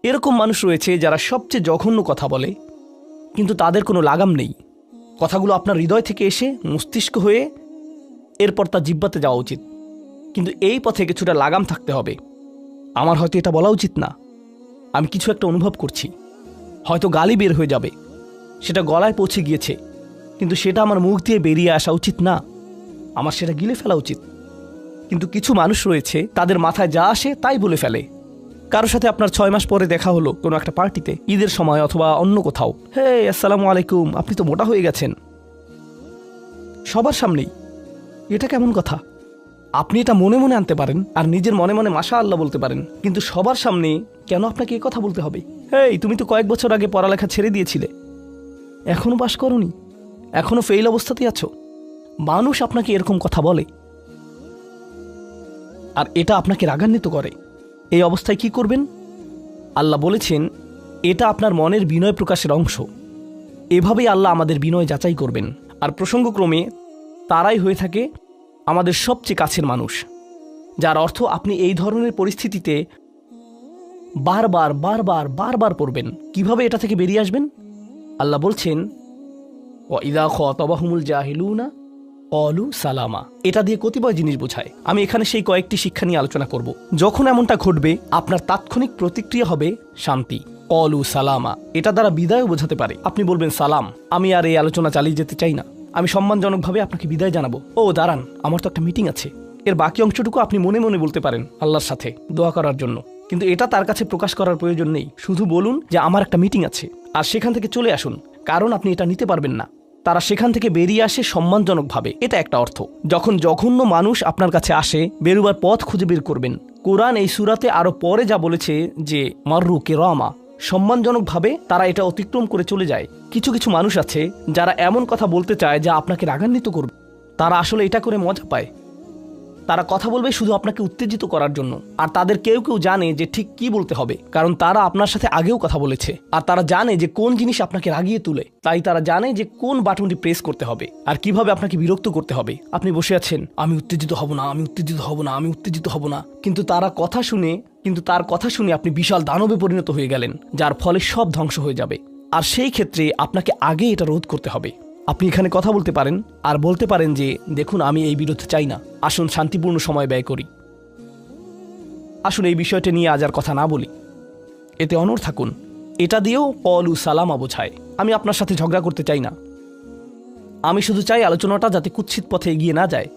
এরকম মানুষ রয়েছে যারা সবচেয়ে জঘন্য কথা বলে, কিন্তু তাদের কোনো লাগাম নেই। কথাগুলো আপনার হৃদয় থেকে এসে মস্তিষ্ক হয়ে এরপর তার জিহ্বাতে যাওয়া উচিত, কিন্তু এই পথে কিছুটা লাগাম থাকতে হবে। আমার হয়তো এটা বলা উচিত না, আমি কিছু একটা অনুভব করছি, হয়তো গালি বের হয়ে যাবে, সেটা গলায় পৌঁছে গিয়েছে, কিন্তু সেটা আমার মুখ দিয়ে বেরিয়ে আসা উচিত না, আমার সেটা গিলে ফেলা উচিত। কিন্তু কিছু মানুষ রয়েছে তাদের মাথায় যা আসে তাই বলে ফেলে। কারোর সাথে আপনার 6 মাস পরে দেখা হলো কোনো একটা পার্টিতে, ঈদের সময় অথবা অন্য কোথাও, হে আসসালামু আলাইকুম, আপনি তো মোটা হয়ে গেছেন, সবার সামনেই। এটা কেমন কথা? আপনি এটা মনে মনে আনতে পারেন আর নিজের মনে মনে মাশা আল্লাহ বলতে পারেন, কিন্তু সবার সামনে কেন আপনাকে এই কথা বলতে হবে? হেই, তুমি তো কয়েক বছর আগে পড়ালেখা ছেড়ে দিয়েছিলে, এখনো পাস করনি, এখনো ফেল অবস্থাতেই আছো। মানুষ আপনাকে এরকম কথা বলে আর এটা আপনাকে রাগান্বিত করে। এই অবস্থায় কি করবেন? আল্লাহ বলেছেন এটা আপনার মনের বিনয় প্রকাশের অংশ। এভাবেই আল্লাহ আমাদের বিনয় যাচাই করবেন। আর প্রসঙ্গক্রমে তারাই হয়ে থাকে আমাদের সবচেয়ে কাছের মানুষ, যার অর্থ আপনি এই ধরনের পরিস্থিতিতে বারবার বারবার বারবার পড়বেন। কিভাবে এটা থেকে বেরিয়ে আসবেন? আল্লাহ বলছেন ওয়াইদা খাতাবাহুমুল জাহিলুনা ক্বালু সালামা। এটা দিয়ে কতিপয় জিনিস বোঝায়। আমি এখানে সেই কয়েকটি শিক্ষা নিয়ে আলোচনা করব। যখন এমনটা ঘটবে আপনার তাৎক্ষণিক প্রতিক্রিয়া হবে শান্তি, ক্বালু সালামা। এটা দ্বারা বিদায়ও বোঝাতে পারে। আপনি বলবেন সালাম, আমি আর এই আলোচনা চালিয়ে যেতে চাই না, আমি সম্মানজনকভাবে আপনাকে বিদায় জানাবো। ও দাঁড়ান, আমার তো একটা মিটিং আছে। এর বাকি অংশটুকু আপনি মনে মনে বলতে পারেন আল্লাহর সাথে দোয়া করার জন্য, কিন্তু এটা তার কাছে প্রকাশ করার প্রয়োজন নেই। শুধু বলুন যে আমার একটা মিটিং আছে, আর সেখান থেকে চলে আসুন, কারণ আপনি এটা নিতে পারবেন না। তারা সেখান থেকে বেরিয়ে আসে সম্মানজনকভাবে, এটা একটা অর্থ। যখন জঘন্য মানুষ আপনার কাছে আসে, বেরুবার পথ খুঁজে বের করবেন। কোরআন এই সূরাতে আরো পরে যা বলেছে যে মাররু কিরামা, সম্মানজনকভাবে তারা এটা অতিক্রম করে চলে যায়। কিছু কিছু মানুষ আছে যারা এমন কথা বলতে চায় যা আপনাকে রাগান্বিত করবে। তারা আসলে এটা করে মজা পায়। তারা কথা বলবে শুধু আপনাকে উত্তেজিত করার জন্য, আর তাদের কেউ কেউ জানে যে ঠিক কি বলতে হবে, কারণ তারা আপনার সাথে আগেও কথা বলেছে। আর তারা জানে যে কোন জিনিস আপনাকে রাগিয়ে তুলে, তাই তারা জানে যে কোন বাটনটি প্রেস করতে হবে আর কিভাবে আপনাকে বিরক্ত করতে হবে। আপনি বসে আছেন, আমি উত্তেজিত হব না, আমি উত্তেজিত হব না, আমি উত্তেজিত হব না, কিন্তু তার কথা শুনে আপনি বিশাল দানবে পরিণত হয়ে গেলেন, যার ফলে সব ধ্বংস হয়ে যাবে। আর সেই ক্ষেত্রে আপনাকে আগে এটা রোধ করতে হবে। আপনি এখানে কথা বলতে পারেন আর বলতে পারেন যে দেখুন, আমি এই বিরোধ চাই না, আসুন শান্তিপূর্ণ সময় ব্যয় করি, আসুন এই বিষয়টা নিয়ে আজ আর কথা না বলি, এতে অনড় থাকুন। এটা দিয়েও ক্বালু সালামা বোঝায়। আমি আপনার সাথে ঝগড়া করতে চাই না, আমি শুধু চাই আলোচনাটা যাতে কুৎসিত পথে এগিয়ে না যায়।